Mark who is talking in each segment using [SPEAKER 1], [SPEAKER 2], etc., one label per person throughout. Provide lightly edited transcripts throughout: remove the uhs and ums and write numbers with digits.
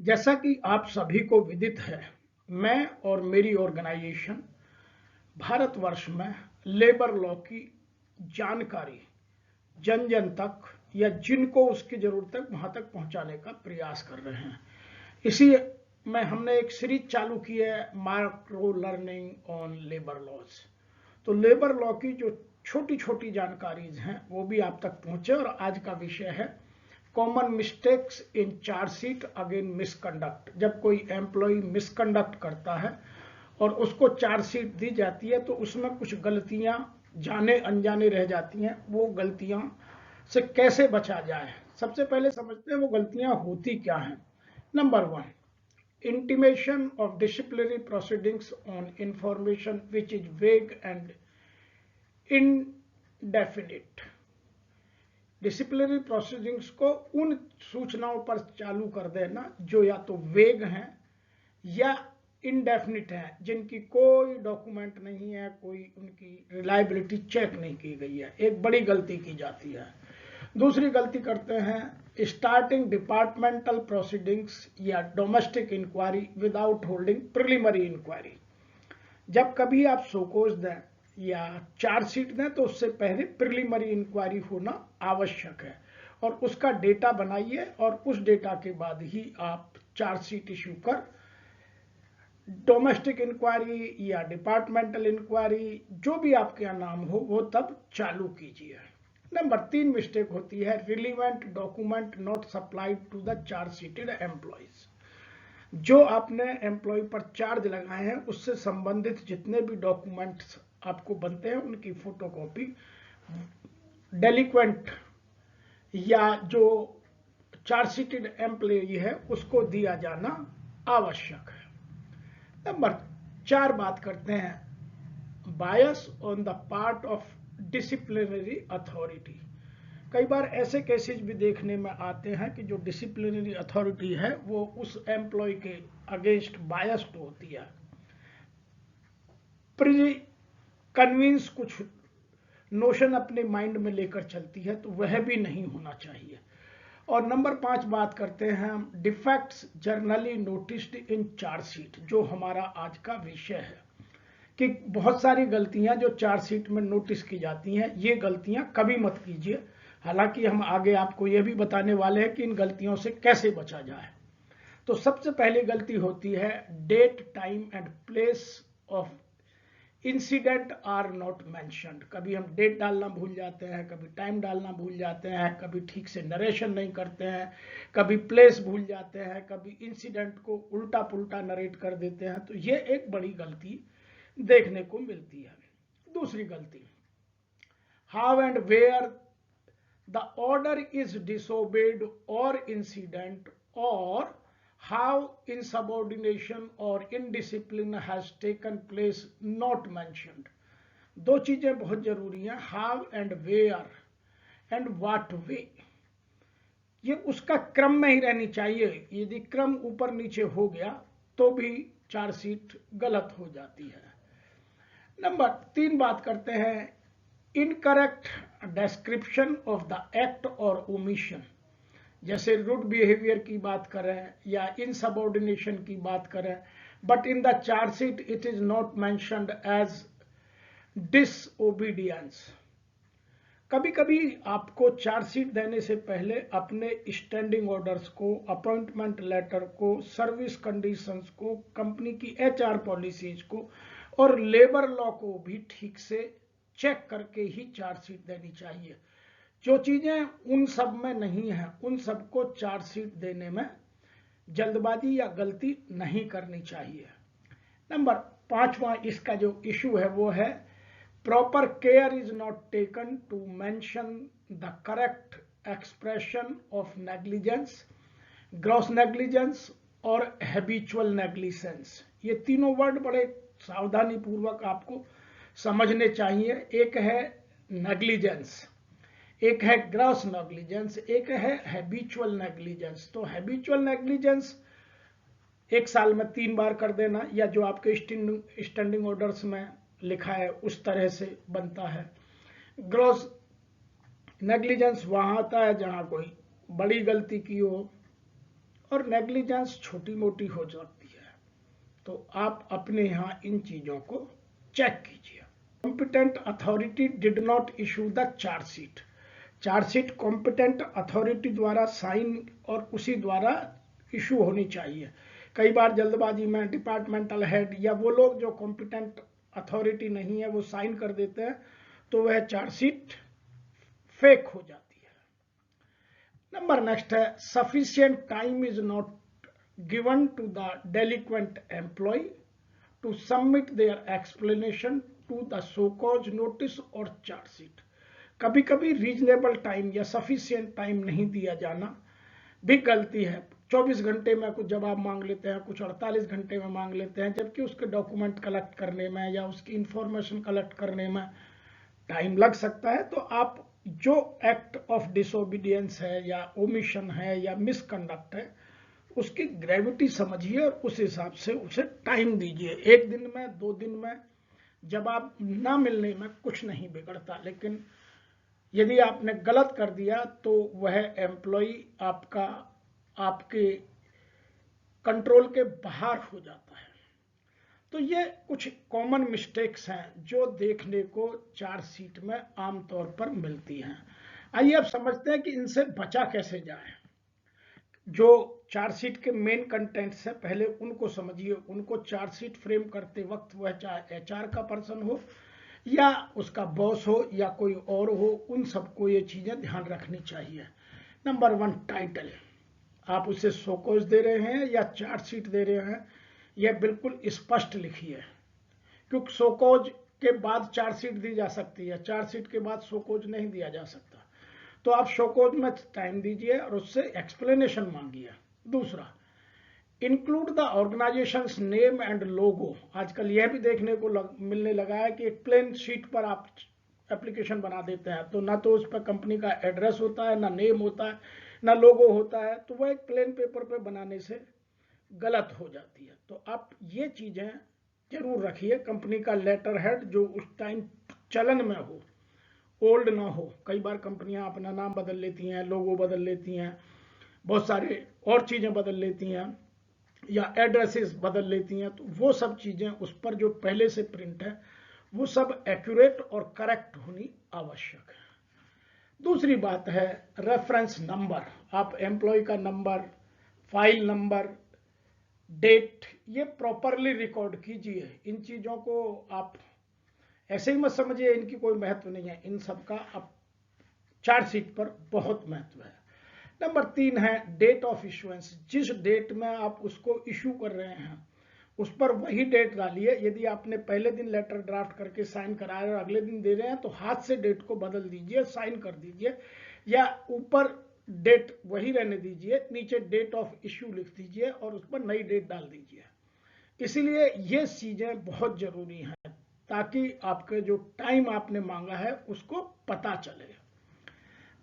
[SPEAKER 1] जैसा कि आप सभी को विदित है, मैं और मेरी ऑर्गेनाइजेशन भारतवर्ष में लेबर लॉ की जानकारी जन जन तक या जिनको उसकी जरूरत है वहां तक पहुंचाने का प्रयास कर रहे हैं। इसी में हमने एक सीरीज चालू की है, micro learning on labour laws. तो लेबर लॉ की जो छोटी छोटी जानकारीज हैं वो भी आप तक पहुंचे। और आज का विषय है common mistakes in chargesheet again misconduct. जब कोई एम्प्लॉय मिसकंडक्ट करता है और उसको चार्जशीट दी जाती है तो उसमें कुछ गलतियां जाने अनजाने रह जाती हैं, वो गलतियां से कैसे बचा जाए। सबसे पहले समझते हैं वो गलतियां होती क्या हैं। Number 1, intimation of disciplinary proceedings on information which is vague and indefinite। Disciplinary proceedings को उन सूचनाओं पर चालू कर देना जो या तो वेग हैं या इनडेफिनिट है, जिनकी कोई डॉक्यूमेंट नहीं है, कोई उनकी रिलायबिलिटी चेक नहीं की गई है। एक बड़ी गलती की जाती है। दूसरी गलती करते हैं स्टार्टिंग डिपार्टमेंटल प्रोसीडिंग्स या domestic inquiry without holding preliminary inquiry. जब कभी आप शोकोज दें या चार्जशीट दें तो उससे पहले प्रिलिमिनरी इंक्वायरी होना आवश्यक है, और उसका डेटा बनाइए और उस डेटा के बाद ही आप चार्जशीट इश्यू कर डोमेस्टिक इंक्वायरी या डिपार्टमेंटल इंक्वायरी जो भी आपके यहाँ नाम हो वो तब चालू कीजिए। नंबर 3 मिस्टेक होती है relevant document not supplied to the chargesheeted employees. जो आपने एम्प्लॉय पर चार्ज लगाए हैं उससे संबंधित जितने भी डॉक्यूमेंट्स आपको बनते हैं उनकी फोटोकॉपी डेलिक्वेंट या जो चार्जशीटेड एम्प्लॉय है उसको दिया जाना आवश्यक है। नंबर 4 बात करते हैं bias on the part of disciplinary authority. कई बार ऐसे केसेस भी देखने में आते हैं कि जो डिसिप्लिनरी अथॉरिटी है वो उस एम्प्लॉय के अगेंस्ट बायस्ड होती है, प्री कन्विंस कुछ नोशन अपने माइंड में लेकर चलती है, तो वह भी नहीं होना चाहिए। और नंबर 5 बात करते हैं हम defects generally noticed in chargesheet, जो हमारा आज का विषय है कि बहुत सारी गलतियां जो चार्जशीट में नोटिस की जाती हैं, ये गलतियां कभी मत कीजिए। हालांकि हम आगे आपको यह भी बताने वाले हैं कि इन गलतियों से कैसे बचा जाए। तो सबसे पहली गलती होती है date time and place of incident are not mentioned. कभी हम डेट डालना भूल जाते हैं, कभी टाइम डालना भूल जाते हैं, कभी ठीक से नरेशन नहीं करते हैं, कभी प्लेस भूल जाते हैं, कभी इंसिडेंट को उल्टा पुल्टा नरेट कर देते हैं। तो ये एक बड़ी गलती देखने को मिलती है। दूसरी गलती how and where the order is disobeyed और इंसिडेंट और how insubordination or indiscipline has taken place not mentioned। दो चीजें बहुत जरूरी हैं, how and where and what way। ये उसका क्रम में ही रहनी चाहिए। यदि क्रम ऊपर नीचे हो गया तो भी चार्जशीट गलत हो जाती है। नंबर 3 बात करते हैं incorrect description of the act और ओमिशन। जैसे रूड बिहेवियर की बात करें या इनसबऑर्डिनेशन की बात करें, but in the chargesheet it is not mentioned as disobedience. कभी कभी आपको चार्जशीट देने से पहले अपने स्टैंडिंग ऑर्डर्स को, अपॉइंटमेंट लेटर को, सर्विस कंडीशंस को, कंपनी की एचआर पॉलिसीज को और लेबर लॉ को भी ठीक से चेक करके ही चार्जशीट देनी चाहिए। जो चीजें उन सब में नहीं है उन सबको चार्जशीट देने में जल्दबाजी या गलती नहीं करनी चाहिए। नंबर 5वां इसका जो इशू है वो है proper care is not taken to mention the correct expression of negligence, gross negligence और हैबिचुअल नेग्लिजेंस। ये तीनों वर्ड बड़े सावधानी पूर्वक आपको समझने चाहिए। एक है नेग्लिजेंस, एक है ग्रॉस नेग्लिजेंस, एक है हैबिचुअल नेग्लिजेंस। तो हैबिचुअल नेग्लिजेंस 1 साल में 3 बार कर देना, या जो आपके स्टैंडिंग ऑर्डर्स में लिखा है उस तरह से बनता है। ग्रॉस नेग्लिजेंस वहां आता है जहां कोई बड़ी गलती की हो और नेग्लिजेंस छोटी मोटी हो जाती है, तो आप अपने यहाँ इन चीज़ों को चेक कीजिए। Competent authority did not issue the chargesheet. Chargesheet competent authority द्वारा साइन और उसी द्वारा इशू होनी चाहिए। कई बार जल्दबाजी में डिपार्टमेंटल हेड या वो लोग जो कॉम्पिटेंट अथॉरिटी नहीं है वो साइन कर देते हैं, तो वह चार्जशीट फेक हो जाती है। नंबर नेक्स्ट है, sufficient time is not given to the delinquent employee to submit their explanation to the show cause notice और चार्जशीट। कभी कभी रीजनेबल टाइम या सफिशिएंट टाइम नहीं दिया जाना भी गलती है। 24 घंटे में कुछ जवाब मांग लेते हैं, कुछ 48 घंटे में मांग लेते हैं, जबकि उसके डॉक्यूमेंट कलेक्ट करने में या उसकी इंफॉर्मेशन कलेक्ट करने में टाइम लग सकता है। तो आप जो एक्ट ऑफ डिसोबीडियंस है या ओमिशन है या मिसकंडक्ट है, उसकी ग्रेविटी समझिए और उस हिसाब से उसे टाइम दीजिए। 1 दिन में 2 दिन में जवाब ना मिलने में कुछ नहीं बिगड़ता, लेकिन यदि आपने गलत कर दिया तो वह एम्प्लॉय आपके कंट्रोल के बाहर हो जाता है। तो ये कुछ कॉमन मिस्टेक्स हैं जो देखने को चार्जशीट में आमतौर पर मिलती हैं। आइए अब समझते हैं कि इनसे बचा कैसे जाए। जो चार्जशीट के मेन कंटेंट्स हैं पहले उनको समझिए। उनको चार्जशीट फ्रेम करते वक्त वह चाहे HR का पर्सन हो या उसका बॉस हो या कोई और हो, उन सबको ये चीजें ध्यान रखनी चाहिए। Number 1, title. आप उसे शोकॉज दे रहे हैं या चार्जशीट दे रहे हैं, यह बिल्कुल स्पष्ट लिखिए, क्योंकि शोकॉज के बाद चार्जशीट दी जा सकती है, चार्जशीट के बाद शोकॉज नहीं दिया जा सकता। तो आप शोकॉज में टाइम दीजिए और उससे एक्सप्लेनेशन मांगिए। दूसरा, include the organisations name and logo. आजकल यह भी देखने को मिलने लगा है कि एक प्लेन शीट पर आप एप्लीकेशन बना देते हैं, तो ना तो उस पर कंपनी का एड्रेस होता है, ना नेम होता है, ना लोगो होता है, तो वह एक प्लेन पेपर पे बनाने से गलत हो जाती है। तो आप ये चीजें जरूर रखिए। कंपनी का लेटर हेड जो उस टाइम चलन में हो, ओल्ड ना हो। कई बार कंपनियां अपना नाम बदल लेती हैं, लोगो बदल लेती हैं, बहुत सारे और चीजें बदल लेती हैं या एड्रेसेस बदल लेती हैं, तो वो सब चीजें उस पर जो पहले से प्रिंट है वो सब एक्यूरेट और करेक्ट होनी आवश्यक है। दूसरी बात है रेफरेंस नंबर। आप एम्प्लॉय का नंबर, फाइल नंबर, डेट, ये प्रॉपरली रिकॉर्ड कीजिए। इन चीजों को आप ऐसे ही मत समझिए इनकी कोई महत्व नहीं है, इन सब का आप चार्जशीट पर बहुत महत्व है। नंबर 3 है डेट ऑफ इशुएंस। जिस डेट में आप उसको इशू कर रहे हैं उस पर वही डेट डालिए। यदि आपने पहले दिन लेटर ड्राफ्ट करके साइन कराया और अगले दिन दे रहे हैं तो हाथ से डेट को बदल दीजिए, साइन कर दीजिए, या ऊपर डेट वही रहने दीजिए, नीचे डेट ऑफ इशू लिख दीजिए और उस पर नई डेट डाल दीजिए। इसीलिए ये चीजें बहुत जरूरी हैं ताकि आपके जो टाइम आपने मांगा है उसको पता चले।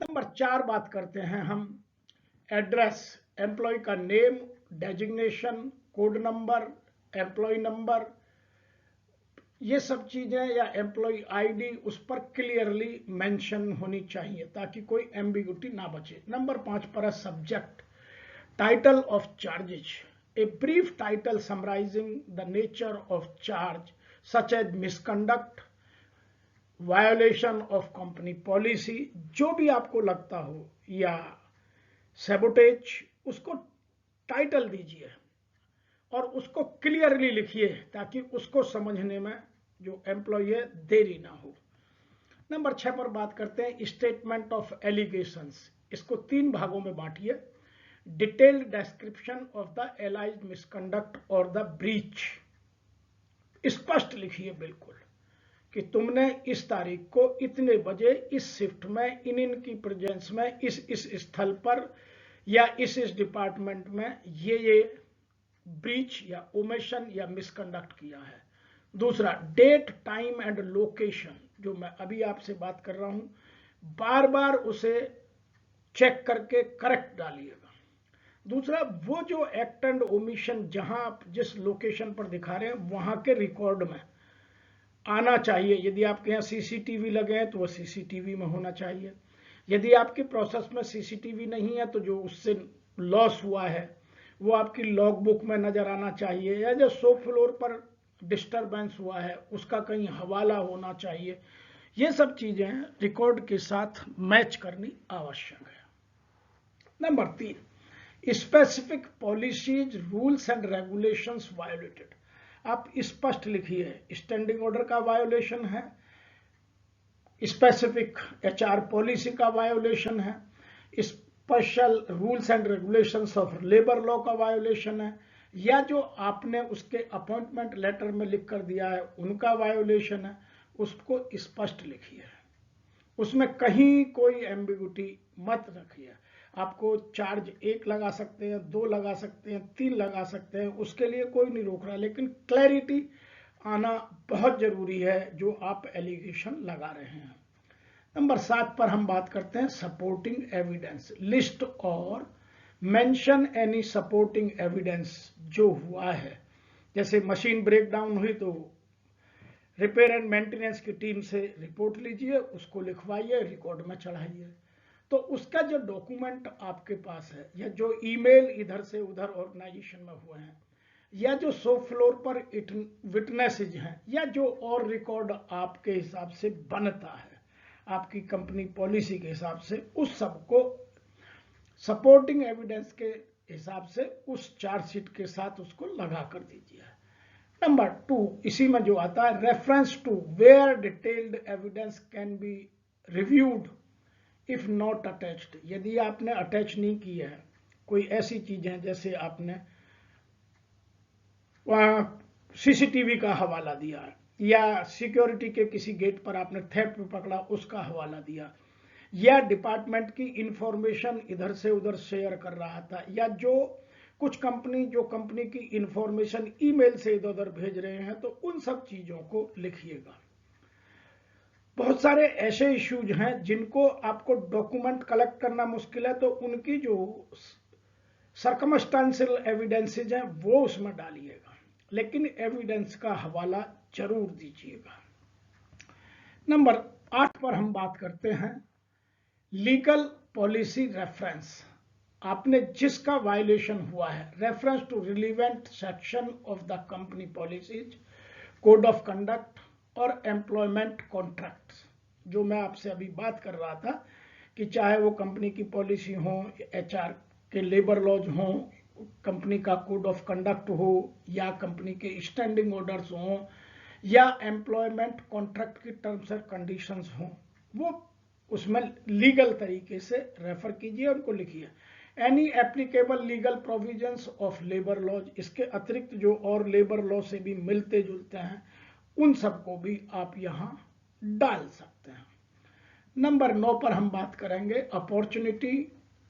[SPEAKER 1] नंबर 4 बात करते हैं हम एड्रेस। एम्प्लॉय का name, designation, code number, employee number, ये सब चीजें या एम्प्लॉय आईडी उस पर क्लियरली मेंशन होनी चाहिए ताकि कोई एम्बिग्यूटी ना बचे। नंबर 5 पर है subject, title of charges. A brief title summarising the nature of charge such as misconduct, violation of company policy, जो भी आपको लगता हो, या सैबोटेज, उसको टाइटल दीजिए और उसको क्लियरली लिखिए ताकि उसको समझने में जो एम्प्लॉय है देरी ना हो। नंबर 6 पर बात करते हैं स्टेटमेंट ऑफ एलिगेशंस। इसको 3 भागों में बांटिए। Detailed description of the alleged misconduct और द ब्रीच। स्पष्ट लिखिए बिल्कुल कि तुमने इस तारीख को इतने बजे इस शिफ्ट में इनकी प्रेजेंस में इस स्थल पर या इस डिपार्टमेंट में ये ब्रीच या ओमिशन या मिसकंडक्ट किया है। दूसरा, डेट, टाइम एंड लोकेशन, जो मैं अभी आपसे बात कर रहा हूं, बार बार उसे चेक करके करेक्ट डालिएगा। दूसरा, वो जो एक्ट एंड ओमिशन जहां आप जिस लोकेशन पर दिखा रहे हैं वहां के रिकॉर्ड में आना चाहिए। यदि आपके यहाँ CCTV लगे हैं तो वो CCTV में होना चाहिए। यदि आपके प्रोसेस में CCTV नहीं है तो जो उससे लॉस हुआ है वो आपकी लॉग बुक में नजर आना चाहिए, या जो शॉप फ्लोर पर डिस्टरबेंस हुआ है उसका कहीं हवाला होना चाहिए। ये सब चीजें रिकॉर्ड के साथ मैच करनी आवश्यक है। Number 3, specific policies rules and regulations violated. आप स्पष्ट लिखिए, स्टैंडिंग ऑर्डर का वायोलेशन है, स्पेसिफिक एचआर पॉलिसी का वायोलेशन है, special rules and regulations of labour law का वायोलेशन है, या जो आपने उसके अपॉइंटमेंट लेटर में लिख कर दिया है उनका वायोलेशन है। उसको स्पष्ट लिखिए, उसमें कहीं कोई एम्बिगुटी मत रखिए। आपको चार्ज 1 लगा सकते हैं, 2 लगा सकते हैं, 3 लगा सकते हैं, उसके लिए कोई नहीं रोक रहा, लेकिन क्लैरिटी आना बहुत जरूरी है जो आप एलिगेशन लगा रहे हैं। नंबर 7 पर हम बात करते हैं सपोर्टिंग एविडेंस। लिस्ट और मेंशन एनी सपोर्टिंग एविडेंस जो हुआ है, जैसे मशीन ब्रेकडाउन हुई तो रिपेयर एंड मेंटेनेंस की टीम से रिपोर्ट लीजिए, उसको लिखवाइए, रिकॉर्ड में चढ़ाइए। तो उसका जो डॉक्यूमेंट आपके पास है, या जो ईमेल इधर से उधर ऑर्गेनाइजेशन में हुए हैं, या जो शॉप फ्लोर पर विटनेसेज हैं, या जो और रिकॉर्ड आपके हिसाब से बनता है आपकी कंपनी पॉलिसी के हिसाब से, उस सब को सपोर्टिंग एविडेंस के हिसाब से उस चार्जशीट के साथ उसको लगा कर दीजिए। नंबर 2, इसी में जो आता है reference to where detailed evidence can be reviewed if not attached. यदि आपने अटैच नहीं किया है, कोई ऐसी चीज है जैसे आपने वहां सीसीटीवी का हवाला दिया है, या सिक्योरिटी के किसी गेट पर आपने थेफ्ट में पकड़ा उसका हवाला दिया, या डिपार्टमेंट की इंफॉर्मेशन इधर से उधर शेयर कर रहा था, या जो कुछ कंपनी की इंफॉर्मेशन ईमेल से इधर उधर भेज रहे हैं, तो उन सब चीजों को लिखिएगा। बहुत सारे ऐसे इश्यूज हैं जिनको आपको डॉक्यूमेंट कलेक्ट करना मुश्किल है, तो उनकी जो सर्कमस्टांशियल एविडेंसेज हैं वो उसमें डालिएगा, लेकिन एविडेंस का हवाला जरूर दीजिएगा। नंबर 8 पर हम बात करते हैं लीगल पॉलिसी रेफरेंस। आपने जिसका वायलेशन हुआ है, reference to relevant section of the company policies, code of conduct और एम्प्लॉयमेंट कॉन्ट्रैक्ट्स। जो मैं आपसे अभी बात कर रहा था कि चाहे वो कंपनी की पॉलिसी हो, एचआर के लेबर लॉज हो, कंपनी का कोड ऑफ कंडक्ट हो, या कंपनी के स्टैंडिंग ऑर्डर्स हो, या एम्प्लॉयमेंट कॉन्ट्रैक्ट की टर्म्स एंड कंडीशंस हो, वो उसमें लीगल तरीके से रेफर कीजिए, उनको लिखिए। Any applicable legal provisions of labour laws, इसके अतिरिक्त जो और लेबर लॉ से भी मिलते जुलते हैं उन सबको भी आप यहां डाल सकते हैं। नंबर 9 पर हम बात करेंगे अपॉर्चुनिटी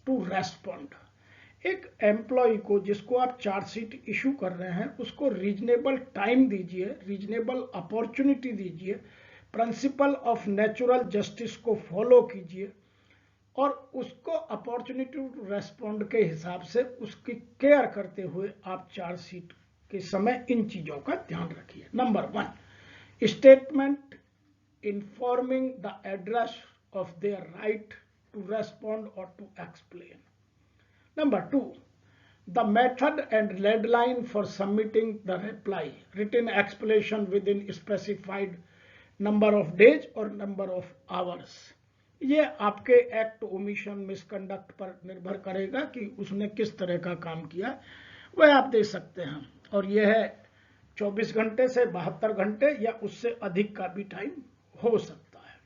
[SPEAKER 1] टू रेस्पॉन्ड। एक एम्प्लॉय को जिसको आप चार्जशीट इशू कर रहे हैं उसको रीजनेबल टाइम दीजिए, रीजनेबल अपॉर्चुनिटी दीजिए, प्रिंसिपल ऑफ नेचुरल जस्टिस को फॉलो कीजिए, और उसको अपॉर्चुनिटी टू रेस्पॉन्ड के हिसाब से उसकी केयर करते हुए आप चार्जशीट के समय इन चीजों का ध्यान रखिए। Number 1, statement informing the address of their right to respond और to explain. Number 2, the method and deadline for submitting the reply, written explanation within specified number of days or number of hours। ये आपके act omission misconduct पर निर्भर करेगा कि उसने किस तरह का काम किया, वह आप दे सकते हैं, और यह है 24 घंटे से 72 घंटे या उससे अधिक का भी टाइम हो सकता है।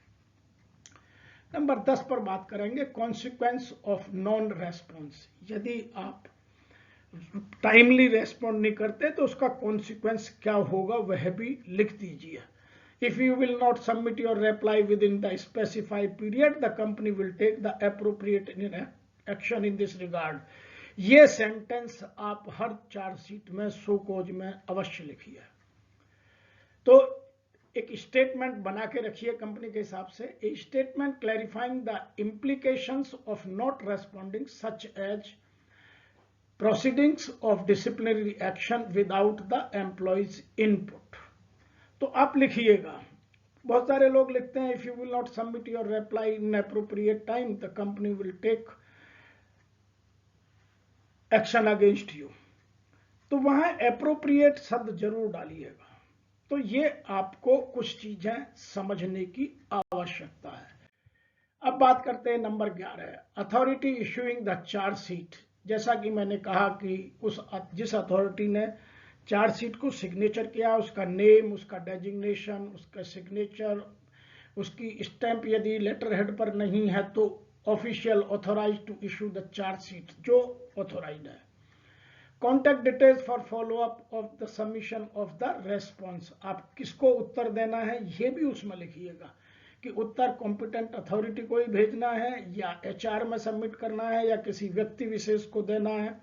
[SPEAKER 1] नंबर 10 पर बात करेंगे कॉन्सिक्वेंस ऑफ नॉन रेस्पॉन्स। यदि आप टाइमली रेस्पॉन्ड नहीं करते तो उसका कॉन्सिक्वेंस क्या होगा वह भी लिख दीजिए। If you will not submit your reply within the specified period, the company will take the appropriate action in this regard. ये सेंटेंस आप हर चार्जशीट में, शो कॉज में अवश्य लिखिए। तो एक स्टेटमेंट बना के रखिए कंपनी के हिसाब से, a statement clarifying the implications of not responding such as proceedings of disciplinary action without the employees input. तो आप लिखिएगा, बहुत सारे लोग लिखते हैं if you will not submit your reply in appropriate time the company will take action against you, तो वहां एप्रोप्रिएट शब्द जरूर डालिएगा। तो ये आपको कुछ चीजें समझने की आवश्यकता है। अब बात करते हैं number 11, authority issuing the chargesheet. जैसा कि मैंने कहा कि जिस अथॉरिटी ने चार्जशीट को सिग्नेचर किया, उसका नेम, उसका डेजिग्नेशन, उसका सिग्नेचर, उसकी स्टैंप यदि लेटर हेड पर नहीं है तो official authorise to issue the chargesheet, जो ऑथोराइज है। Contact details for follow up of the submission of the response, आप किसको उत्तर देना है ये भी उसमें लिखिएगा कि उत्तर कॉम्पिटेंट अथॉरिटी को ही भेजना है या एचआर में सबमिट करना है या किसी व्यक्ति विशेष को देना है,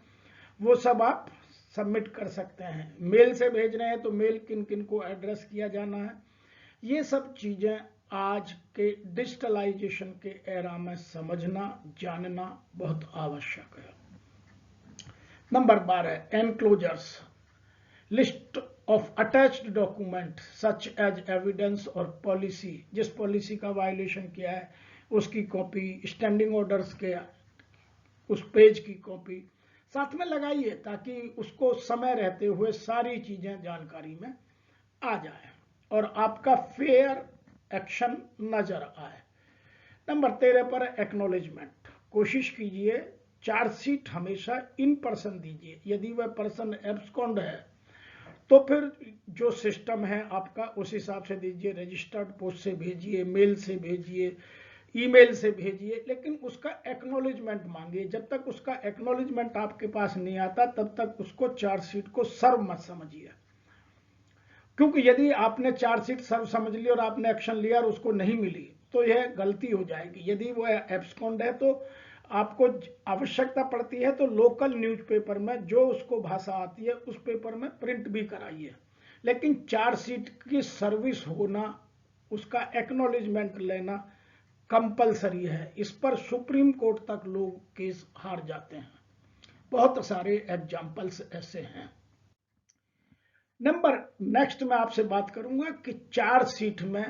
[SPEAKER 1] वो सब आप सबमिट कर सकते हैं। मेल से भेज रहे हैं तो मेल किन किन को एड्रेस किया जाना है, ये सब चीजें आज के डिजिटलाइजेशन के एरा में समझना जानना बहुत आवश्यक है। Number 12, enclosures, list of attached document such as evidence और पॉलिसी, जिस पॉलिसी का वायलेशन किया है उसकी कॉपी, स्टैंडिंग ऑर्डर्स के उस पेज की कॉपी साथ में लगाइए ताकि उसको समय रहते हुए सारी चीजें जानकारी में आ जाए और आपका फेयर एक्शन नजर आए। नंबर 13 पर एक्नॉलेजमेंट, कोशिश कीजिए चार्जशीट हमेशा इन पर्सन दीजिए। यदि वह पर्सन एब्सकॉन्ड है तो फिर जो सिस्टम है आपका उस हिसाब से दीजिए, रजिस्टर्ड पोस्ट से भेजिए, मेल से भेजिए, ईमेल से भेजिए, लेकिन उसका एक्नॉलेजमेंट मांगिए। जब तक उसका एक्नॉलेजमेंट आपके पास नहीं आता तब तक उसको चार्जशीट को सर्व मत समझिए, क्योंकि यदि आपने चार्जशीट सर्व समझ ली और आपने एक्शन लिया और उसको नहीं मिली तो यह गलती हो जाएगी। यदि वो एब्सकॉन्ड है तो आपको आवश्यकता पड़ती है तो लोकल न्यूज़पेपर में जो उसको भाषा आती है उस पेपर में प्रिंट भी कराइए, लेकिन चार्जशीट की सर्विस होना, उसका एक्नॉलेजमेंट लेना कंपलसरी है। इस पर सुप्रीम कोर्ट तक लोग केस हार जाते हैं, बहुत सारे एग्जाम्पल्स ऐसे हैं। नेक्स्ट मैं आपसे बात करूंगा कि चार्जशीट में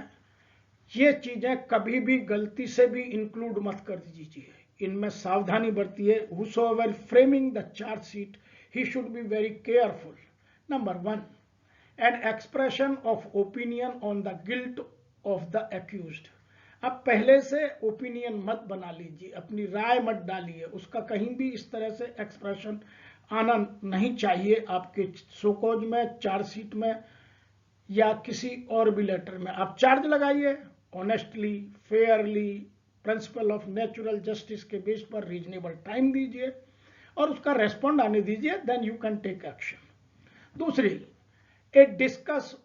[SPEAKER 1] ये चीजें कभी भी गलती से भी इंक्लूड मत कर दीजिए, इनमें सावधानी बरतिए। whosoever framing the charge sheet, he should be very careful. Number 1, an expression of opinion on the guilt of the accused. अब पहले से ओपिनियन मत बना लीजिए, अपनी राय मत डालिए, उसका कहीं भी इस तरह से एक्सप्रेशन आना नहीं चाहिए आपके शोकॉज में, चार्जशीट में या किसी और भी लेटर में। आप चार्ज लगाइए honestly, fairly, principle of natural justice के बेस पर रीजनेबल टाइम दीजिए और उसका रेस्पॉन्ड आने दीजिए, then you can take action. दूसरी, a discuss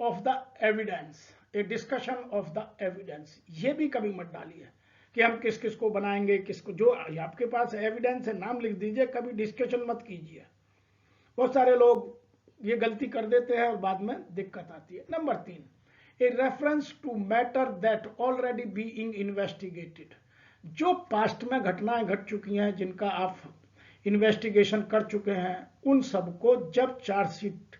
[SPEAKER 1] of the evidence, a discussion of the evidence, ये भी कभी मत डालिए कि हम किस किस को बनाएंगे, किसको, जो आपके पास एविडेंस है नाम लिख दीजिए, कभी डिस्कशन मत कीजिए। बहुत सारे लोग ये गलती कर देते हैं और बाद में दिक्कत आती है। Number 3, a reference to matter that already being investigated, जो पास्ट में घटनाएं घट चुकी हैं जिनका आप इन्वेस्टिगेशन कर चुके हैं, उन सबको जब चार्जशीट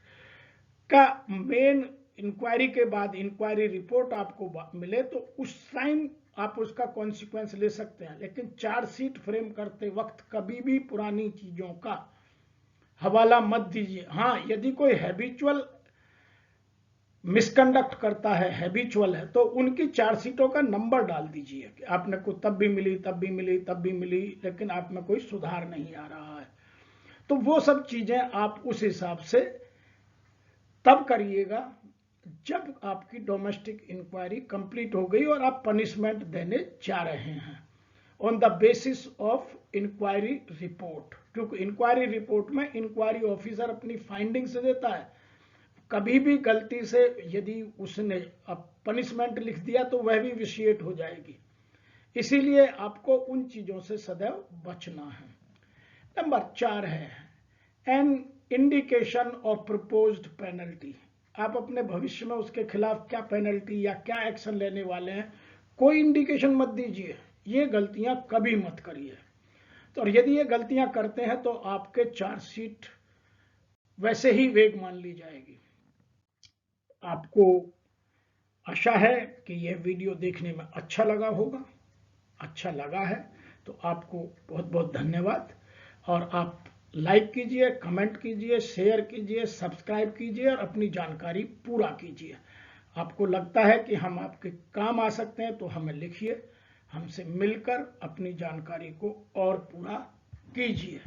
[SPEAKER 1] का मेन इंक्वायरी के बाद इंक्वायरी रिपोर्ट आपको मिले तो उस टाइम आप उसका कॉन्सिक्वेंस ले सकते हैं, लेकिन चार्जशीट फ्रेम करते वक्त कभी भी पुरानी चीजों का हवाला मत दीजिए। हाँ, यदि कोई हैबिचुअल मिसकंडक्ट करता है, हैबिचुअल है, तो उनकी चार्जशीटों का नंबर डाल दीजिए कि आपने को तब भी मिली, तब भी मिली, तब भी मिली, लेकिन आप में कोई सुधार नहीं आ रहा है। तो वो सब चीजें आप उस हिसाब से तब करिएगा जब आपकी डोमेस्टिक इंक्वायरी कंप्लीट हो गई और आप पनिशमेंट देने जा रहे हैं on the basis of inquiry report, क्योंकि इंक्वायरी रिपोर्ट में इंक्वायरी ऑफिसर अपनी फाइंडिंग्स देता है। कभी भी गलती से यदि उसने अब पनिशमेंट लिख दिया तो वह भी विशिएट हो जाएगी, इसीलिए आपको उन चीजों से सदैव बचना है। नंबर 4 है an indication of proposed penalty, आप अपने भविष्य में उसके खिलाफ क्या पेनल्टी या क्या एक्शन लेने वाले हैं कोई इंडिकेशन मत दीजिए, ये गलतियां कभी मत करिए। तो और यदि ये गलतियां करते हैं तो आपके चार्जशीट वैसे ही वेग मान ली जाएगी। आपको आशा है कि यह वीडियो देखने में अच्छा लगा होगा। अच्छा लगा है तो आपको बहुत बहुत धन्यवाद और आप लाइक कीजिए, कमेंट कीजिए, शेयर कीजिए, सब्सक्राइब कीजिए और अपनी जानकारी पूरा कीजिए। आपको लगता है कि हम आपके काम आ सकते हैं तो हमें लिखिए, हमसे मिलकर अपनी जानकारी को और पूरा कीजिए।